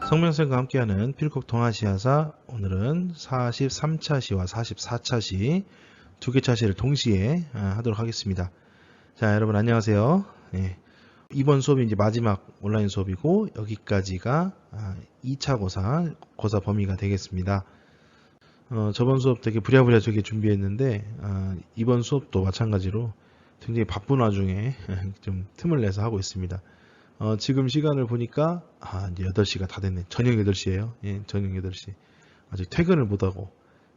성명쌤과 함께하는 필국 동아시아사, 오늘은 43차 시와 44차 시 두 개 차시를 동시에 하도록 하겠습니다. 자, 여러분 안녕하세요. 네, 이번 수업이 이제 마지막 온라인 수업이고 여기까지가 2차 고사 범위가 되겠습니다. 저번 수업 되게 부랴부랴 저게 준비했는데 이번 수업도 마찬가지로 굉장히 바쁜 와중에 좀 틈을 내서 하고 있습니다. 지금 시간을 보니까 이제 8시가 다 됐네. 저녁 8시예요. 예, 저녁 8시. 아직 퇴근을 못하고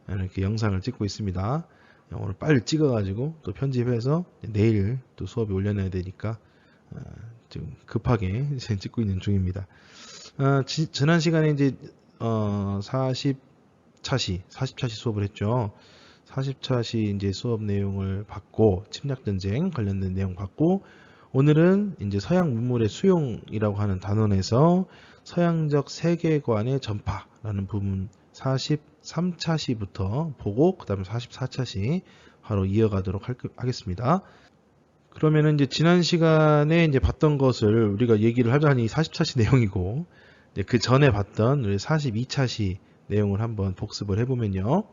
이렇게 영상을 찍고 있습니다. 오늘 빨리 찍어가지고 또 편집해서 내일 또 수업에 올려놔야 되니까 지금 급하게 찍고 있는 중입니다. 지난 시간에 이제 40차시 수업을 했죠. 40차시 이제 수업 내용을 받고 침략전쟁 관련된 내용 받고 오늘은 이제 서양 문물의 수용이라고 하는 단원에서 서양적 세계관의 전파라는 부분 43차시부터 보고 그 다음에 44차시 바로 이어가도록 하겠습니다. 그러면은 이제 지난 시간에 이제 봤던 것을 우리가 얘기를 하자니 40차시 내용이고 이제 그 전에 봤던 우리 42차시 내용을 한번 복습을 해보면요.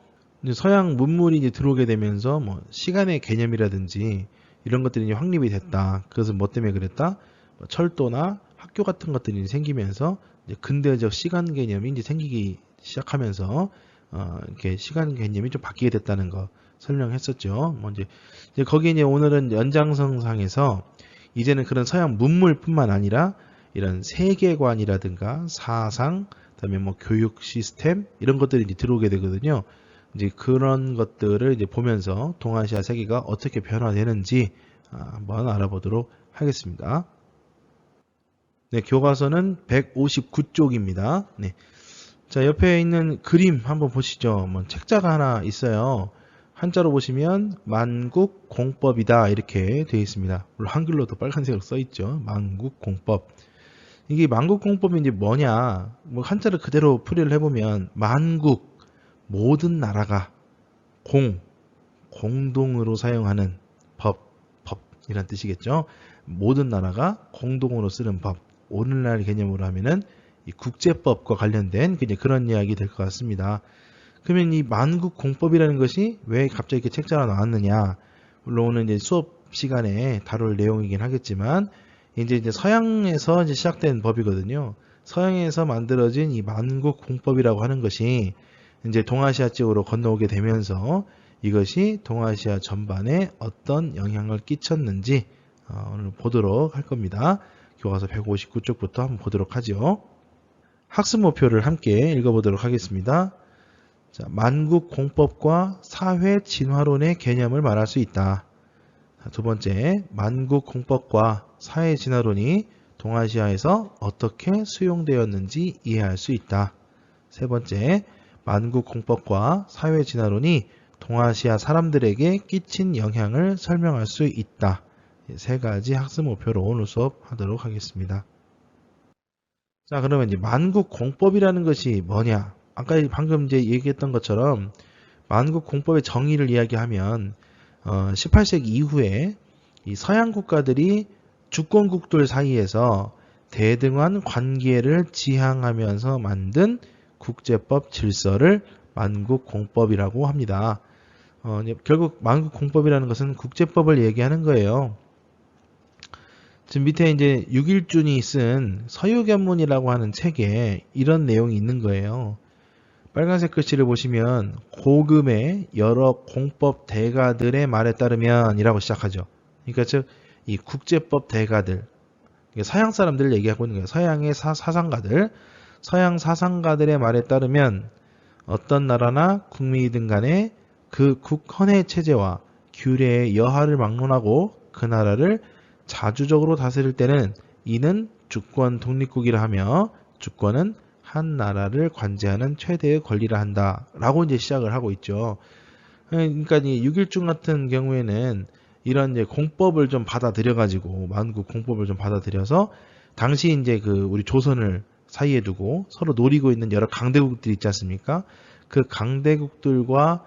이제 서양 문물이 이제 들어오게 되면서 뭐 시간의 개념이라든지 이런 것들이 이제 확립이 됐다. 그것은 뭐 때문에 그랬다? 철도나 학교 같은 것들이 생기면서 이제 근대적 시간 개념이 이제 생기기 시작하면서 이렇게 시간 개념이 좀 바뀌게 됐다는 거 설명했었죠. 뭐 이제 거기에 이제 오늘은 연장선상에서 이제는 그런 서양 문물뿐만 아니라 이런 세계관이라든가 사상, 그다음에 뭐 교육 시스템 이런 것들이 이제 들어오게 되거든요. 이제 그런 것들을 이제 보면서 동아시아 세계가 어떻게 변화되는지 한번 알아보도록 하겠습니다. 네, 교과서는 159쪽입니다. 네. 자, 옆에 있는 그림 한번 보시죠. 뭐 책자가 하나 있어요. 한자로 보시면 만국공법이다 이렇게 되어 있습니다. 물론 한글로도 빨간색으로 써 있죠. 만국공법. 이게 만국공법이 이제 뭐냐? 뭐 한자를 그대로 풀이를 해보면 만국 모든 나라가 공동으로 사용하는 법이란 뜻이겠죠. 모든 나라가 공동으로 쓰는 법. 오늘날 개념으로 하면은 이 국제법과 관련된 그런 이야기 될 것 같습니다. 그러면 이 만국공법이라는 것이 왜 갑자기 이렇게 책자가 나왔느냐? 물론 오늘 이제 수업 시간에 다룰 내용이긴 하겠지만 이제 서양에서 이제 시작된 법이거든요. 서양에서 만들어진 이 만국공법이라고 하는 것이 이제 동아시아 쪽으로 건너오게 되면서 이것이 동아시아 전반에 어떤 영향을 끼쳤는지 오늘 보도록 할 겁니다. 교과서 159쪽부터 한번 보도록 하죠. 학습 목표를 함께 읽어보도록 하겠습니다. 자, 만국공법과 사회 진화론의 개념을 말할 수 있다. 두 번째, 만국공법과 사회 진화론이 동아시아에서 어떻게 수용되었는지 이해할 수 있다. 세 번째, 만국공법과 사회 진화론이 동아시아 사람들에게 끼친 영향을 설명할 수 있다. 세 가지 학습 목표로 오늘 수업하도록 하겠습니다. 자, 그러면 이제 만국공법이라는 것이 뭐냐? 아까 방금 이제 얘기했던 것처럼 만국공법의 정의를 이야기하면 18세기 이후에 이 서양 국가들이 주권국들 사이에서 대등한 관계를 지향하면서 만든 국제법 질서를 만국공법이라고 합니다. 결국 만국공법이라는 것은 국제법을 얘기하는 거예요. 지금 밑에 이제 육일준이 쓴 서유견문이라고 하는 책에 이런 내용이 있는 거예요. 빨간색 글씨를 보시면 고금의 여러 공법 대가들의 말에 따르면 이라고 시작하죠. 그러니까 즉 이 국제법 대가들, 서양 사람들을 얘기하고 있는 거예요. 서양의 사상가들, 서양 사상가들의 말에 따르면 어떤 나라나 국민이든 간에 그 국헌의 체제와 규례의 여하를 막론하고 그 나라를 자주적으로 다스릴 때는 이는 주권 독립국이라 하며 주권은 한 나라를 관제하는 최대의 권리라 한다. 라고 이제 시작을 하고 있죠. 그러니까 이 6.1중 같은 경우에는 이런 이제 공법을 좀 받아들여가지고, 만국 공법을 좀 받아들여서, 당시 이제 우리 조선을 사이에 두고 서로 노리고 있는 여러 강대국들이 있지 않습니까? 그 강대국들과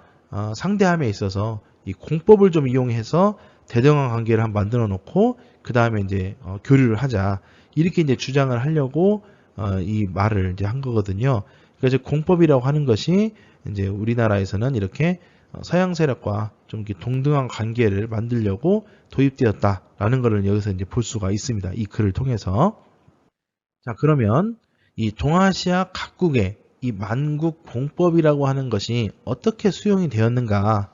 상대함에 있어서 이 공법을 좀 이용해서 대등한 관계를 한번 만들어 놓고, 그 다음에 이제 교류를 하자. 이렇게 이제 주장을 하려고 이 말을 이제 한 거거든요. 그러니까 이제 공법이라고 하는 것이 이제 우리나라에서는 이렇게 서양 세력과 좀 이렇게 동등한 관계를 만들려고 도입되었다라는 것을 여기서 이제 볼 수가 있습니다. 이 글을 통해서. 자, 그러면 이 동아시아 각국의 이 만국 공법이라고 하는 것이 어떻게 수용이 되었는가?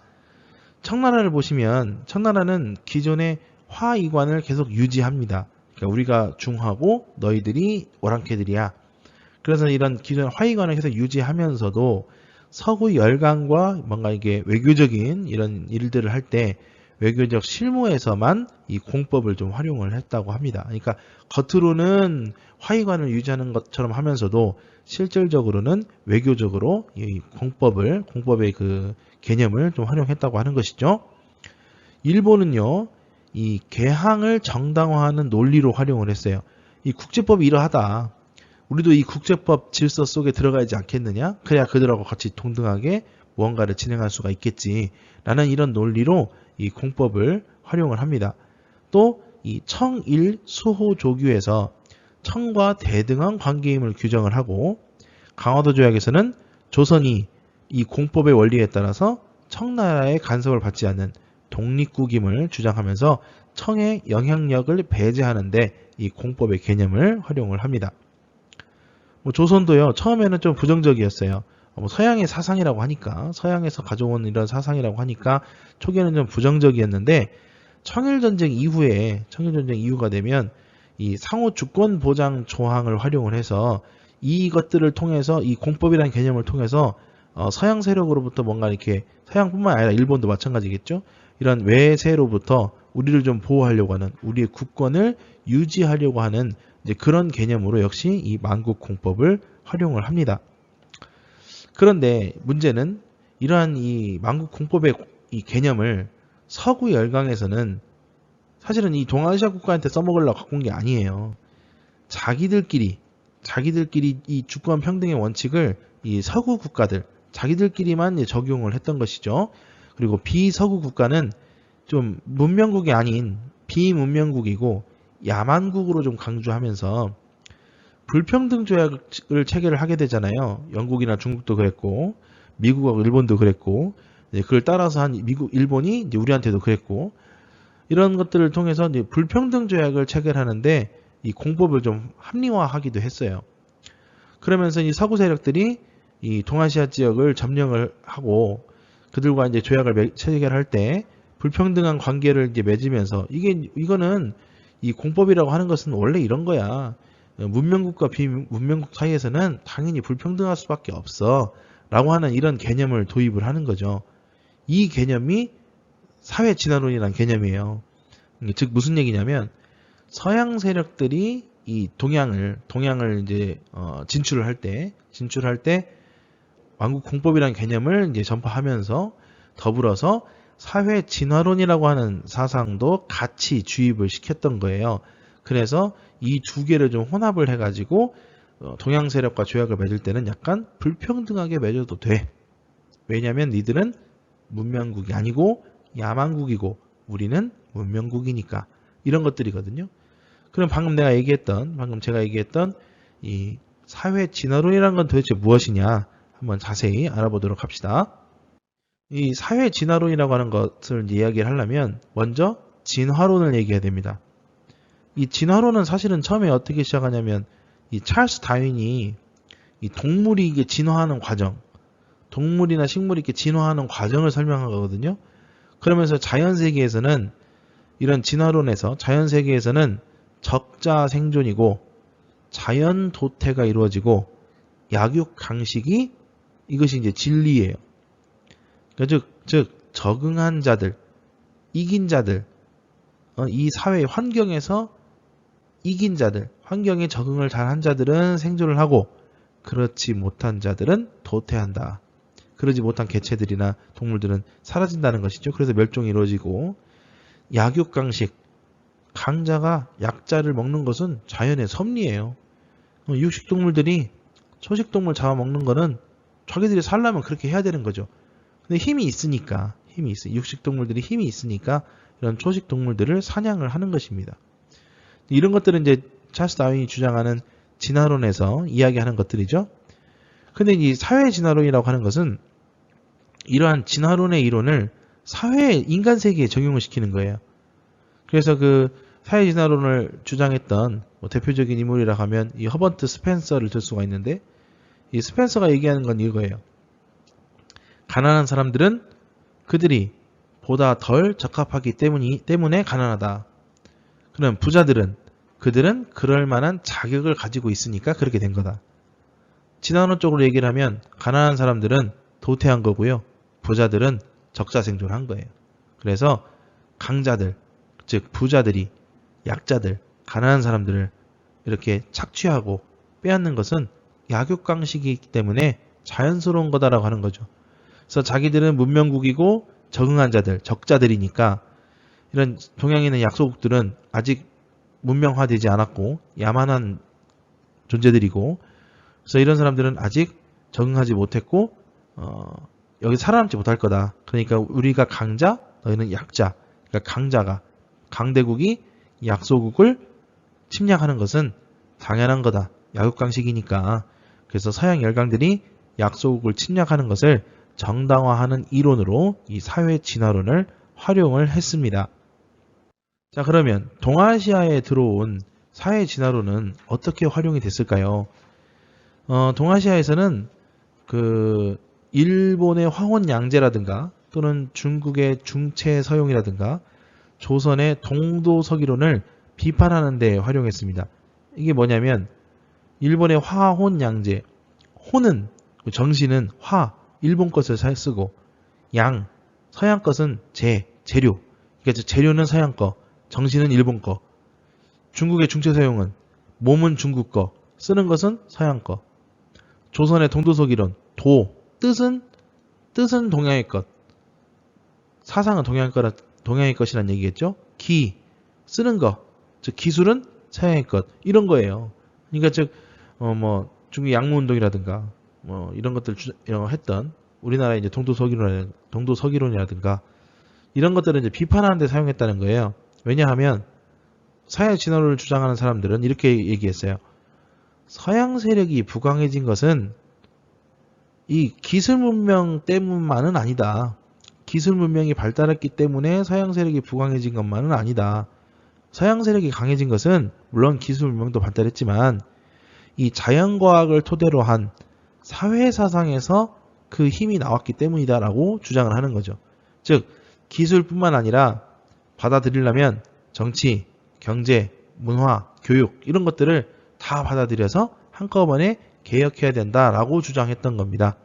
청나라를 보시면 청나라는 기존의 화이관을 계속 유지합니다. 그러니까 우리가 중하고 너희들이 오랑캐들이야. 그래서 이런 기존 화이관을 계속 유지하면서도 서구 열강과 뭔가 이게 외교적인 이런 일들을 할 때 외교적 실무에서만 이 공법을 좀 활용을 했다고 합니다. 그러니까 겉으로는 화이관을 유지하는 것처럼 하면서도 실질적으로는 외교적으로 이 공법의 그 개념을 좀 활용했다고 하는 것이죠. 일본은요, 이 개항을 정당화하는 논리로 활용을 했어요. 이 국제법이 이러하다. 우리도 이 국제법 질서 속에 들어가지 않겠느냐? 그래야 그들하고 같이 동등하게 무언가를 진행할 수가 있겠지. 라는 이런 논리로 이 공법을 활용을 합니다. 또 이 청일 수호조규에서 청과 대등한 관계임을 규정을 하고 강화도 조약에서는 조선이 이 공법의 원리에 따라서 청나라의 간섭을 받지 않는 독립국임을 주장하면서 청의 영향력을 배제하는데 이 공법의 개념을 활용을 합니다. 조선도요, 처음에는 좀 부정적이었어요. 서양의 사상이라고 하니까, 서양에서 가져온 이런 사상이라고 하니까 초기에는 좀 부정적이었는데 청일전쟁 이후가 되면 이 상호 주권 보장 조항을 활용을 해서 이것들을 통해서 이 공법이라는 개념을 통해서 서양 세력으로부터 뭔가 이렇게 서양뿐만 아니라 일본도 마찬가지겠죠. 이런 외세로부터 우리를 좀 보호하려고 하는 우리의 국권을 유지하려고 하는 이제 그런 개념으로 역시 이 만국 공법을 활용을 합니다. 그런데 문제는 이러한 이 만국 공법의 이 개념을 서구 열강에서는 사실은 이 동아시아 국가한테 써먹으려고 갖고 온 게 아니에요. 자기들끼리 이 주권 평등의 원칙을 이 서구 국가들 자기들끼리만 적용을 했던 것이죠. 그리고 비서구 국가는 좀 문명국이 아닌 비문명국이고 야만국으로 좀 강조하면서 불평등 조약을 체결을 하게 되잖아요. 영국이나 중국도 그랬고 미국하고 일본도 그랬고 그걸 따라서 한 미국, 일본이 이제 우리한테도 그랬고 이런 것들을 통해서 이제 불평등 조약을 체결하는데 이 공법을 좀 합리화하기도 했어요. 그러면서 이 서구 세력들이 이 동아시아 지역을 점령을 하고 그들과 이제 조약을 체결할 때 불평등한 관계를 이제 맺으면서 이거는 이 공법이라고 하는 것은 원래 이런 거야. 문명국과 비문명국 사이에서는 당연히 불평등할 수밖에 없어. 라고 하는 이런 개념을 도입을 하는 거죠. 이 개념이 사회 진화론이라는 개념이에요. 즉 무슨 얘기냐면 서양 세력들이 이 동양을 이제 진출을 할 때 만국 공법이라는 개념을 이제 전파하면서 더불어서 사회 진화론이라고 하는 사상도 같이 주입을 시켰던 거예요. 그래서 이 두 개를 좀 혼합을 해가지고 동양 세력과 조약을 맺을 때는 약간 불평등하게 맺어도 돼. 왜냐하면 니들은 문명국이 아니고 야만국이고 우리는 문명국이니까 이런 것들이거든요. 그럼 방금 제가 얘기했던 이 사회 진화론이라는 건 도대체 무엇이냐 한번 자세히 알아보도록 합시다. 이 사회 진화론이라고 하는 것을 이야기를 하려면 먼저 진화론을 얘기해야 됩니다. 이 진화론은 사실은 처음에 어떻게 시작하냐면 이 찰스 다윈이 이 동물이 이게 진화하는 과정, 동물이나 식물이 이렇게 진화하는 과정을 설명한 거거든요. 그러면서 자연 세계에서는 이런 진화론에서 자연 세계에서는 적자 생존이고 자연 도태가 이루어지고 약육 강식이 이것이 이제 진리예요. 그러니까 즉 적응한 자들, 이긴 자들, 이 사회 환경에서 이긴 자들, 환경에 적응을 잘한 자들은 생존을 하고 그렇지 못한 자들은 도태한다. 그러지 못한 개체들이나 동물들은 사라진다는 것이죠. 그래서 멸종이 이루어지고 약육강식, 강자가 약자를 먹는 것은 자연의 섭리예요. 육식동물들이 초식동물 잡아먹는 거는 자기들이 살려면 그렇게 해야 되는 거죠. 근데 힘이 있으니까 육식동물들이 힘이 있으니까 이런 초식동물들을 사냥을 하는 것입니다. 이런 것들은 이제 찰스 다윈이 주장하는 진화론에서 이야기하는 것들이죠. 근데 이 사회 진화론이라고 하는 것은 이러한 진화론의 이론을 사회 인간 세계에 적용을 시키는 거예요. 그래서 그 사회 진화론을 주장했던 뭐 대표적인 인물이라고 하면 이 허버트 스펜서를 들 수가 있는데, 이 스펜서가 얘기하는 건 이거예요. 가난한 사람들은 그들이 보다 덜 적합하기 때문에 가난하다. 그럼 부자들은 그들은 그럴 만한 자격을 가지고 있으니까 그렇게 된 거다. 진화론 쪽으로 얘기를 하면 가난한 사람들은 도태한 거고요. 부자들은 적자생존한 거예요. 그래서 강자들, 즉 부자들이 약자들, 가난한 사람들을 이렇게 착취하고 빼앗는 것은 약육강식이기 때문에 자연스러운 거다라고 하는 거죠. 그래서 자기들은 문명국이고 적응한 자들, 적자들이니까 이런 동양에 있는 약소국들은 아직 문명화되지 않았고 야만한 존재들이고, 그래서 이런 사람들은 아직 적응하지 못했고 여기 살아남지 못할 거다. 그러니까 우리가 강자, 너희는 약자. 그러니까 강자가, 강대국이 약소국을 침략하는 것은 당연한 거다. 약육강식이니까. 그래서 서양 열강들이 약소국을 침략하는 것을 정당화하는 이론으로 이 사회 진화론을 활용을 했습니다. 자, 그러면 동아시아에 들어온 사회 진화론은 어떻게 활용이 됐을까요? 동아시아에서는 그 일본의 화혼양제라든가 또는 중국의 중체서용이라든가 조선의 동도서기론을 비판하는 데 활용했습니다. 이게 뭐냐면 일본의 화혼양제, 혼은 정신은 화, 일본 것을 쓰고, 양, 서양 것은 재료. 그러니까 재료는 서양 거, 정신은 일본 거. 중국의 중체서용은 몸은 중국 거, 쓰는 것은 서양 거. 조선의 동도서기론, 뜻은 동양의 것, 사상은 동양의 것이라는 얘기겠죠. 쓰는 거, 즉 기술은 서양의 것, 이런 거예요. 그러니까 즉 중국 양무운동이라든가 이런 것들 했던 우리나라의 이제 동도서기론이라든가 이런 것들을 이제 비판하는 데 사용했다는 거예요. 왜냐하면 사회 진화론을 주장하는 사람들은 이렇게 얘기했어요. 서양 세력이 부강해진 것은 이 기술 문명 때문만은 아니다. 기술 문명이 발달했기 때문에 서양 세력이 부강해진 것만은 아니다. 서양 세력이 강해진 것은 물론 기술 문명도 발달했지만 이 자연과학을 토대로 한 사회사상에서 그 힘이 나왔기 때문이다라고 주장을 하는 거죠. 즉 기술뿐만 아니라 받아들이려면 정치, 경제, 문화, 교육 이런 것들을 다 받아들여서 한꺼번에 개혁해야 된다라고 주장했던 겁니다.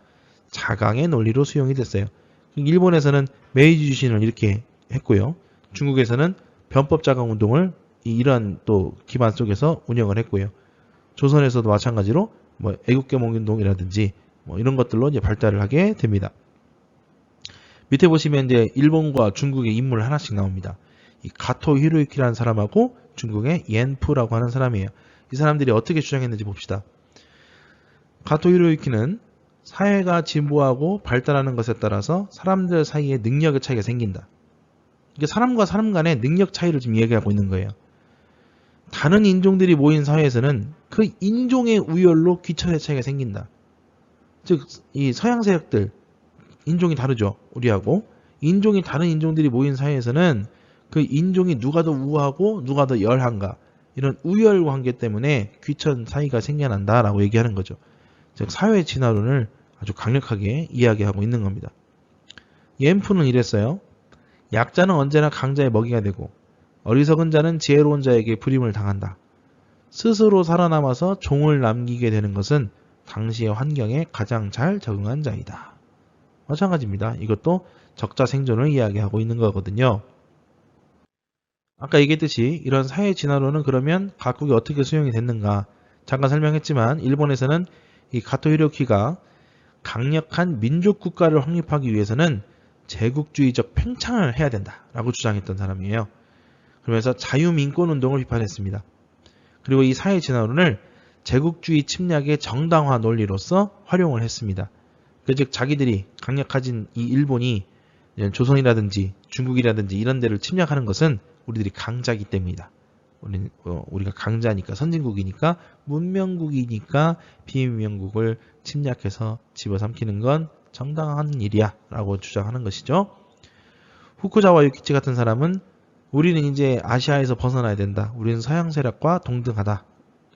자강의 논리로 수용이 됐어요. 일본에서는 메이지 유신을 이렇게 했고요. 중국에서는 변법 자강 운동을 이러한 또 기반 속에서 운영을 했고요. 조선에서도 마찬가지로 애국계몽 운동이라든지 이런 것들로 이제 발달을 하게 됩니다. 밑에 보시면 이제 일본과 중국의 인물 하나씩 나옵니다. 이 가토 히로유키라는 사람하고 중국의 옌푸라고 하는 사람이에요. 이 사람들이 어떻게 주장했는지 봅시다. 가토 히로유키는 사회가 진보하고 발달하는 것에 따라서 사람들 사이에 능력의 차이가 생긴다. 이게 사람과 사람 간의 능력 차이를 지금 이야기하고 있는 거예요. 다른 인종들이 모인 사회에서는 그 인종의 우열로 귀천의 차이가 생긴다. 즉, 이 서양 세력들, 인종이 다르죠. 우리하고. 인종이 다른 인종들이 모인 사회에서는 그 인종이 누가 더 우하고 누가 더 열한가. 이런 우열 관계 때문에 귀천 사이가 생겨난다라고 얘기하는 거죠. 즉, 사회 진화론을 아주 강력하게 이야기하고 있는 겁니다. 옌푸는 이랬어요. 약자는 언제나 강자의 먹이가 되고 어리석은 자는 지혜로운 자에게 불임을 당한다. 스스로 살아남아서 종을 남기게 되는 것은 당시의 환경에 가장 잘 적응한 자이다. 마찬가지입니다. 이것도 적자 생존을 이야기하고 있는 거거든요. 아까 얘기했듯이 이런 사회 진화론은 그러면 각국이 어떻게 수용이 됐는가 잠깐 설명했지만 일본에서는 이 가토 히로유키가 강력한 민족 국가를 확립하기 위해서는 제국주의적 팽창을 해야 된다라고 주장했던 사람이에요. 그러면서 자유민권운동을 비판했습니다. 그리고 이 사회 진화론을 제국주의 침략의 정당화 논리로서 활용을 했습니다. 즉 자기들이 강력해진 이 일본이 조선이라든지 중국이라든지 이런 데를 침략하는 것은 우리들이 강자이기 때문이다. 우리가 강자니까 선진국이니까 문명국이니까 비문명국을 침략해서 집어삼키는 건 정당한 일이야 라고 주장하는 것이죠. 후쿠자와 유키치 같은 사람은 우리는 이제 아시아에서 벗어나야 된다. 우리는 서양 세력과 동등하다.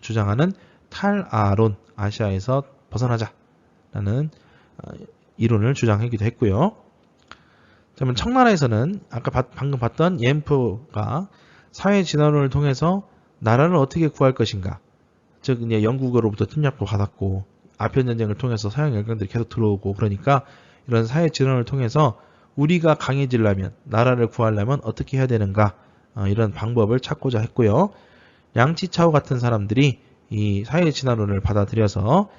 주장하는 탈아론, 아시아에서 벗어나자라는 이론을 주장하기도 했고요. 그러면 청나라에서는 아까 방금 봤던 옌프가 사회 진화론을 통해서 나라를 어떻게 구할 것인가. 즉 이제 영국으로부터 침략도 받았고 아편 전쟁을 통해서 서양 열강들이 계속 들어오고 그러니까 이런 사회 진화론을 통해서 우리가 강해지려면 나라를 구하려면 어떻게 해야 되는가 이런 방법을 찾고자 했고요. 양치차오 같은 사람들이 이 사회 진화론을 받아들여서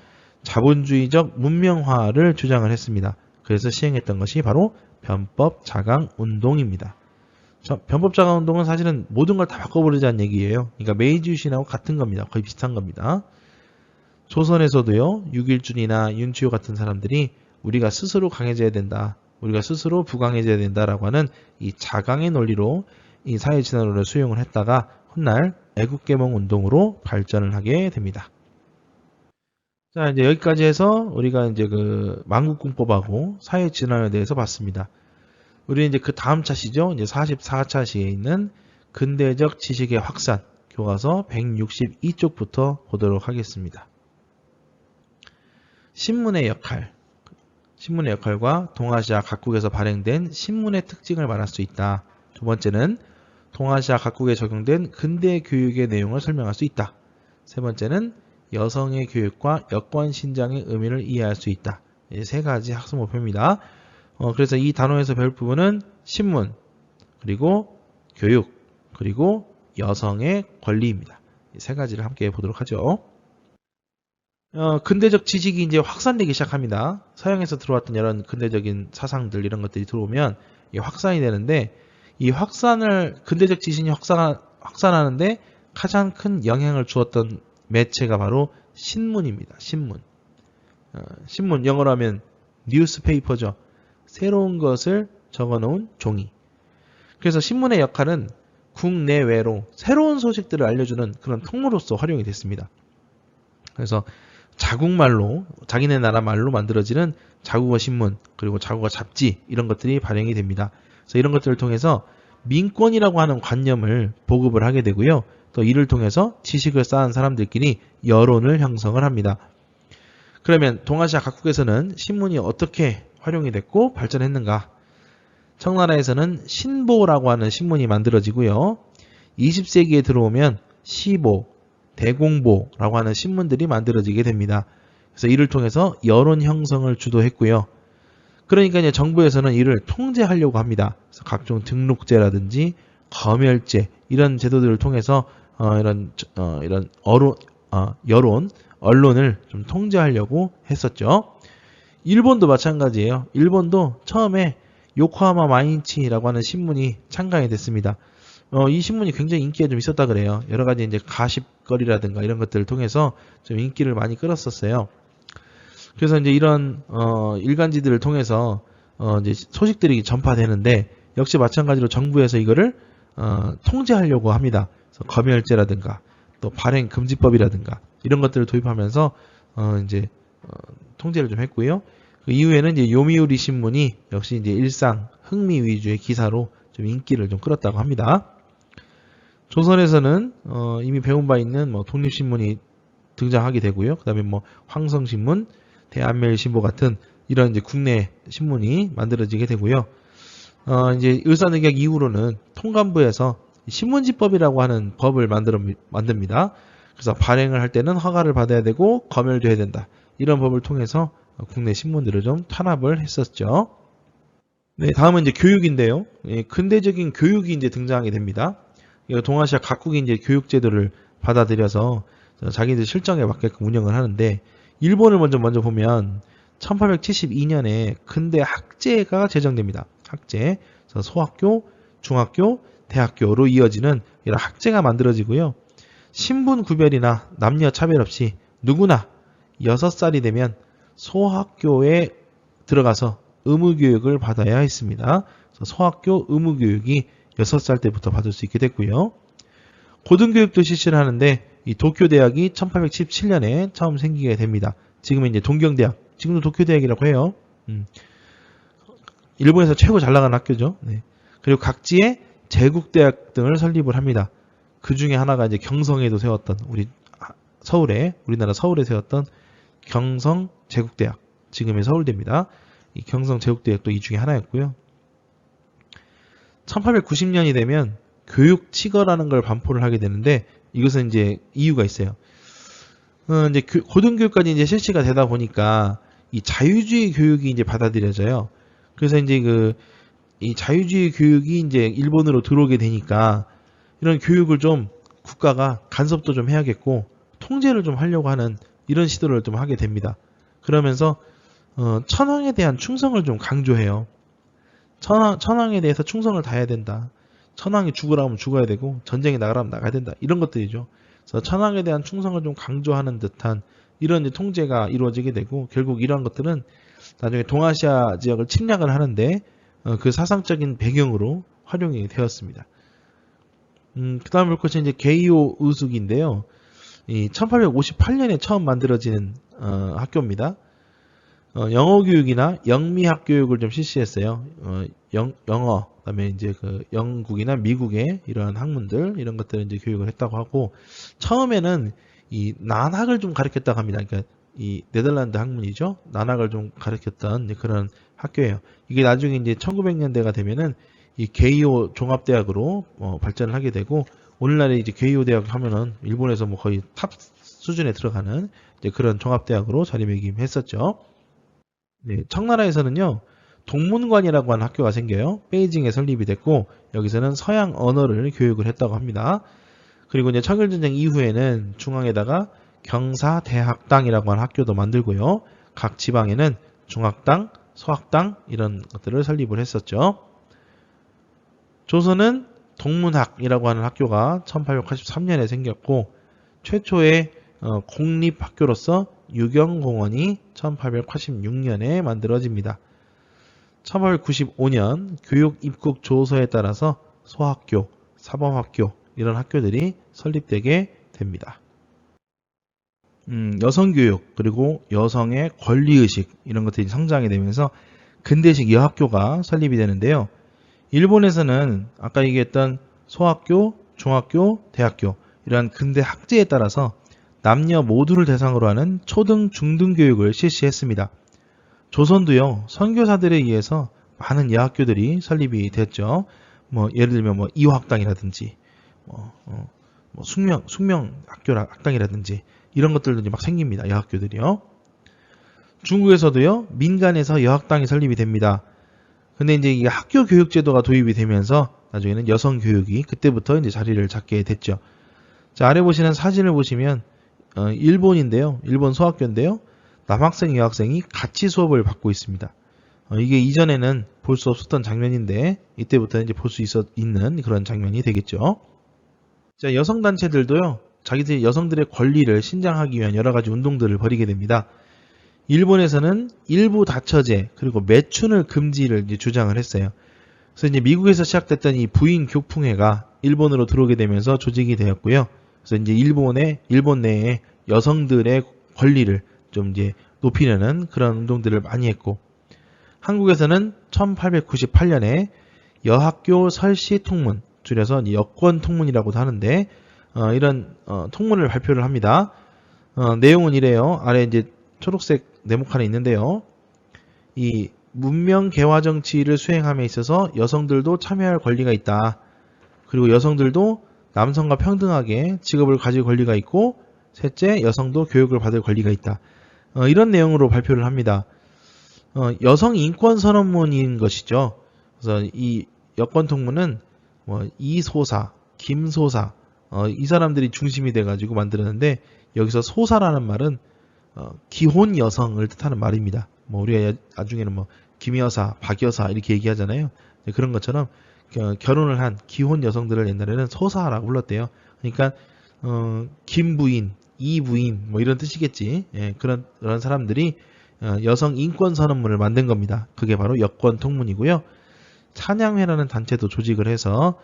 자본주의적 문명화를 주장을 했습니다. 그래서 시행했던 것이 바로 변법 자강 운동입니다. 변법 자강 운동은 사실은 모든 걸 다 바꿔버리자는 얘기예요. 그러니까 메이지 유신하고 같은 겁니다. 거의 비슷한 겁니다. 조선에서도요. 육일준이나 윤치호 같은 사람들이 우리가 스스로 강해져야 된다. 우리가 스스로 부강해져야 된다라고 하는 이 자강의 논리로 이 사회 진화론을 수용을 했다가 훗날 애국개몽 운동으로 발전을 하게 됩니다. 자, 이제 여기까지 해서 우리가 이제 그 만국공법하고 사회 진화론에 대해서 봤습니다. 우리는 이제 그 다음 차시죠. 이제 44차 시에 있는 근대적 지식의 확산 교과서 162쪽부터 보도록 하겠습니다. 신문의 역할. 신문의 역할과 동아시아 각국에서 발행된 신문의 특징을 말할 수 있다. 두 번째는 동아시아 각국에 적용된 근대 교육의 내용을 설명할 수 있다. 세 번째는 여성의 교육과 여권 신장의 의미를 이해할 수 있다. 이 세 가지 학습 목표입니다. 그래서 이 단원에서 배울 부분은 신문, 그리고 교육, 그리고 여성의 권리입니다. 이 세 가지를 함께 보도록 하죠. 근대적 지식이 이제 확산되기 시작합니다. 서양에서 들어왔던 이런 근대적인 사상들 이런 것들이 들어오면 이게 확산이 되는데 이 근대적 지식이 확산하는데 가장 큰 영향을 주었던 매체가 바로 신문입니다. 신문. 신문 영어로 하면 뉴스페이퍼죠. 새로운 것을 적어놓은 종이. 그래서 신문의 역할은 국내외로 새로운 소식들을 알려주는 그런 통로로서 활용이 됐습니다. 그래서 자국말로 자기네 나라 말로 만들어지는 자국어 신문 그리고 자국어 잡지 이런 것들이 발행이 됩니다. 그래서 이런 것들을 통해서 민권이라고 하는 관념을 보급을 하게 되고요. 또 이를 통해서 지식을 쌓은 사람들끼리 여론을 형성을 합니다. 그러면 동아시아 각국에서는 신문이 어떻게 활용이 됐고 발전했는가? 청나라에서는 신보라고 하는 신문이 만들어지고요. 20세기에 들어오면 시보, 대공보라고 하는 신문들이 만들어지게 됩니다. 그래서 이를 통해서 여론 형성을 주도했고요. 그러니까 이제 정부에서는 이를 통제하려고 합니다. 그래서 각종 등록제라든지 검열제 이런 제도들을 통해서 언론을 좀 통제하려고 했었죠. 일본도 마찬가지예요. 일본도 처음에 요코하마 마이니치라고 하는 신문이 창간이 됐습니다. 이 신문이 굉장히 인기가 좀 있었다 그래요. 여러 가지 이제 가십거리라든가 이런 것들을 통해서 좀 인기를 많이 끌었었어요. 그래서 이제 이런 일간지들을 통해서 이제 소식들이 전파되는데 역시 마찬가지로 정부에서 이거를 통제하려고 합니다. 그래서 검열제라든가 또 발행 금지법이라든가 이런 것들을 도입하면서 이제 통제를 좀 했고요. 그 이후에는 이제 요미우리 신문이 역시 이제 일상 흥미 위주의 기사로 좀 인기를 좀 끌었다고 합니다. 조선에서는 이미 배운 바 있는 뭐 독립신문이 등장하게 되고요. 그다음에 뭐 황성신문, 대한매일신보 같은 이런 이제 국내 신문이 만들어지게 되고요. 이제 을사늑약 이후로는 통감부에서 신문지법이라고 하는 법을 만듭니다. 그래서 발행을 할 때는 허가를 받아야 되고 검열돼야 된다. 이런 법을 통해서 국내 신문들을 좀 탄압을 했었죠. 네, 다음은 이제 교육인데요. 근대적인 교육이 이제 등장하게 됩니다. 동아시아 각국이 이제 교육제도를 받아들여서 자기들 실정에 맞게끔 운영을 하는데, 일본을 먼저 보면 1872년에 근대 학제가 제정됩니다. 학제. 그래서 소학교, 중학교, 대학교로 이어지는 이런 학제가 만들어지고요. 신분 구별이나 남녀 차별 없이 누구나 6살이 되면 소학교에 들어가서 의무교육을 받아야 했습니다. 그래서 소학교 의무교육이 6살 때부터 받을 수 있게 됐고요. 고등교육도 실시를 하는데 이 도쿄대학이 1817년에 처음 생기게 됩니다. 지금은 이제 동경대학, 지금도 도쿄대학이라고 해요. 일본에서 최고 잘 나가는 학교죠. 네. 그리고 각지에 제국대학 등을 설립을 합니다. 그 중에 하나가 이제 경성에도 세웠던 우리나라 서울에 세웠던 경성 제국대학, 지금의 서울대입니다. 이 경성 제국대학도 이 중에 하나였고요. 1890년이 되면 교육 치거라는 걸 반포를 하게 되는데 이것은 이제 이유가 있어요. 이제 고등교육까지 이제 실시가 되다 보니까 이 자유주의 교육이 이제 받아들여져요. 그래서 이제 이 자유주의 교육이 이제 일본으로 들어오게 되니까 이런 교육을 좀 국가가 간섭도 좀 해야겠고 통제를 좀 하려고 하는 이런 시도를 좀 하게 됩니다. 그러면서 천황에 대한 충성을 좀 강조해요. 천황에 대해서 충성을 다해야 된다. 천황이 죽으라면 죽어야 되고 전쟁에 나가라면 나가야 된다. 이런 것들이죠. 그래서 천황에 대한 충성을 좀 강조하는 듯한 이런 이제 통제가 이루어지게 되고 결국 이러한 것들은 나중에 동아시아 지역을 침략을 하는데 그 사상적인 배경으로 활용이 되었습니다. 그 다음 볼 것이 이제 게이오 우숙인데요. 이 1858년에 처음 만들어지는 학교입니다. 영어 교육이나 영미학 교육을 좀 실시했어요. 영어, 그다음에 이제 그 영국이나 미국의 이러한 학문들 이런 것들을 이제 교육을 했다고 하고 처음에는 이 난학을 좀 가르쳤다고 합니다. 그러니까 이 네덜란드 학문이죠. 난학을 좀 가르쳤던 그런 학교예요. 이게 나중에 이제 1900년대가 되면은 이 게이오 종합대학으로 발전을 하게 되고 오늘날에 이제 게이오 대학 하면은 일본에서 뭐 거의 탑 수준에 들어가는 이제 그런 종합대학으로 자리매김했었죠. 네, 청나라에서는요, 동문관이라고 하는 학교가 생겨요. 베이징에 설립이 됐고, 여기서는 서양 언어를 교육을 했다고 합니다. 그리고 이제 청일전쟁 이후에는 중앙에다가 경사대학당이라고 하는 학교도 만들고요. 각 지방에는 중학당, 소학당 이런 것들을 설립을 했었죠. 조선은 동문학이라고 하는 학교가 1883년에 생겼고, 최초의 공립학교로서 유경공원이 1886년에 만들어집니다. 1895년 교육입국조서에 따라서 소학교, 사범학교 이런 학교들이 설립되게 됩니다. 여성교육 그리고 여성의 권리의식 이런 것들이 성장이 되면서 근대식 여학교가 설립이 되는데요. 일본에서는 아까 얘기했던 소학교, 중학교, 대학교 이러한 근대 학제에 따라서 남녀 모두를 대상으로 하는 초등, 중등 교육을 실시했습니다. 조선도요, 선교사들에 의해서 많은 여학교들이 설립이 됐죠. 뭐 예를 들면 뭐 이화학당이라든지 숙명 학당이라든지 이런 것들도 이제 막 생깁니다. 여학교들이요. 중국에서도요, 민간에서 여학당이 설립이 됩니다. 근데 이제 이 학교 교육 제도가 도입이 되면서 나중에는 여성 교육이 그때부터 이제 자리를 잡게 됐죠. 자, 아래 보시는 사진을 보시면 일본인데요. 일본 소학교인데요. 남학생, 여학생이 같이 수업을 받고 있습니다. 이게 이전에는 볼 수 없었던 장면인데 이때부터 이제 볼 수 있는 그런 장면이 되겠죠. 자, 여성단체들도요. 자기들 여성들의 권리를 신장하기 위한 여러 가지 운동들을 벌이게 됩니다. 일본에서는 일부 다처제 그리고 매춘을 금지를 이제 주장을 했어요. 그래서 이제 미국에서 시작됐던 이 부인 교풍회가 일본으로 들어오게 되면서 조직이 되었고요. 그래서 이제 일본 내에 여성들의 권리를 좀 이제 높이려는 그런 운동들을 많이 했고, 한국에서는 1898년에 여학교 설시 통문, 줄여서 여권 통문이라고도 하는데, 이런 통문을 발표를 합니다. 내용은 이래요. 아래 이제 초록색 네모칸에 있는데요. 이 문명 개화 정치를 수행함에 있어서 여성들도 참여할 권리가 있다. 그리고 여성들도 남성과 평등하게 직업을 가질 권리가 있고, 셋째, 여성도 교육을 받을 권리가 있다. 이런 내용으로 발표를 합니다. 여성 인권 선언문인 것이죠. 그래서 이 여권 통문은 뭐 이소사, 김소사, 이 사람들이 중심이 돼가지고 만들었는데 여기서 소사라는 말은 기혼 여성을 뜻하는 말입니다. 뭐 우리가 나중에는 뭐 김여사, 박여사 이렇게 얘기하잖아요. 그런 것처럼 결혼을 한 기혼 여성들을 옛날에는 소사라고 불렀대요. 그러니까 김부인, 이부인 뭐 이런 뜻이겠지. 예, 그런 사람들이 여성 인권 선언문을 만든 겁니다. 그게 바로 여권 통문이고요. 찬양회라는 단체도 조직을 해서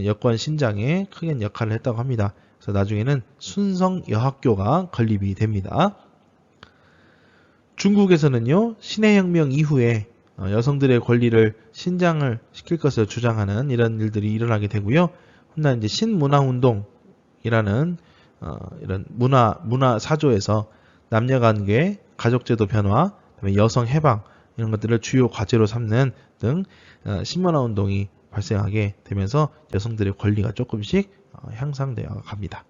여권 신장에 크게 역할을 했다고 합니다. 그래서 나중에는 순성여학교가 건립이 됩니다. 중국에서는요, 신해혁명 이후에 여성들의 권리를 신장을 시킬 것을 주장하는 이런 일들이 일어나게 되고요. 훗날 이제 신문화운동이라는 이런 문화 사조에서 남녀관계, 가족제도 변화, 그다음에 여성 해방 이런 것들을 주요 과제로 삼는 등 신문화운동이 발생하게 되면서 여성들의 권리가 조금씩 향상되어 갑니다.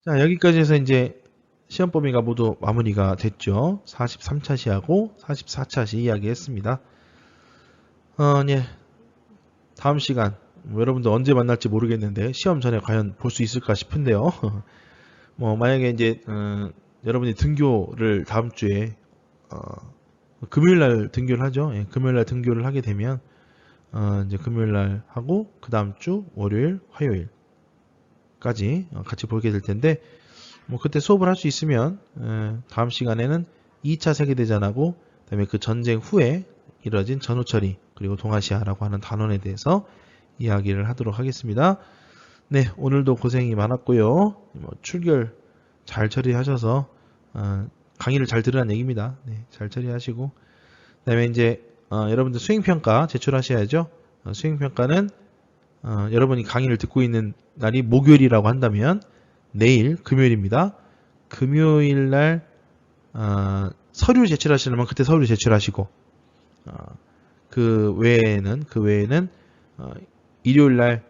자, 여기까지 해서 이제 시험 범위가 모두 마무리가 됐죠. 43차 시하고 44차 시 이야기했습니다. 예. 다음 시간 여러분들 언제 만날지 모르겠는데 시험 전에 과연 볼 수 있을까 싶은데요. 만약에 이제 여러분이 등교를 다음 주에 금요일 날 등교를 하죠. 예, 금요일 날 등교를 하게 되면 이제 금요일 날 하고 그 다음 주 월요일, 화요일까지 같이 보게 될 텐데 그때 수업을 할 수 있으면 다음 시간에는 2차 세계대전하고 그다음에 그 전쟁 후에 이뤄진 전후처리 그리고 동아시아라고 하는 단원에 대해서 이야기를 하도록 하겠습니다. 네, 오늘도 고생이 많았고요. 출결 잘 처리하셔서 강의를 잘 들으라는 얘기입니다. 네, 잘 처리하시고 그다음에 이제 여러분들 수행평가 제출하셔야죠. 수행평가는 여러분이 강의를 듣고 있는 날이 목요일이라고 한다면 내일 금요일입니다. 금요일 날 서류 제출하시려면 그때 서류 제출하시고 그 외에는 일요일 날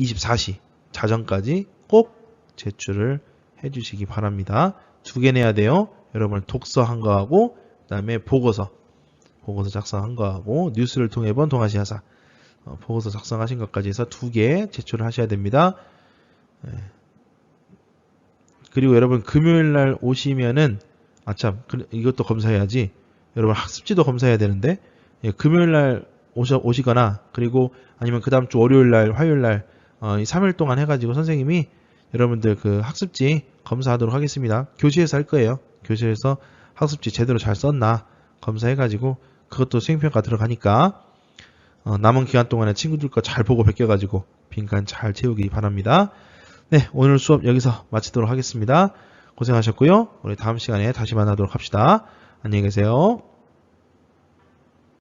24시 자정까지 꼭 제출을 해주시기 바랍니다. 2개 내야 돼요. 여러분 독서 한 거하고 그다음에 보고서 작성한 거하고 뉴스를 통해 본 동아시아사 보고서 작성하신 것까지 해서 2개 제출을 하셔야 됩니다. 그리고 여러분 금요일 날 오시면은 아참 이것도 검사해야지. 여러분 학습지도 검사해야 되는데 금요일 날 오시거나 그리고 아니면 그 다음 주 월요일 날 화요일 날 3일 동안 해가지고 선생님이 여러분들 그 학습지 검사하도록 하겠습니다. 교실에서 할 거예요. 교실에서 학습지 제대로 잘 썼나 검사해가지고 그것도 수행평가 들어가니까 남은 기간 동안에 친구들 거 잘 보고 베껴가지고 빈칸 잘 채우기 바랍니다. 네, 오늘 수업 여기서 마치도록 하겠습니다. 고생하셨고요. 우리 다음 시간에 다시 만나도록 합시다. 안녕히 계세요.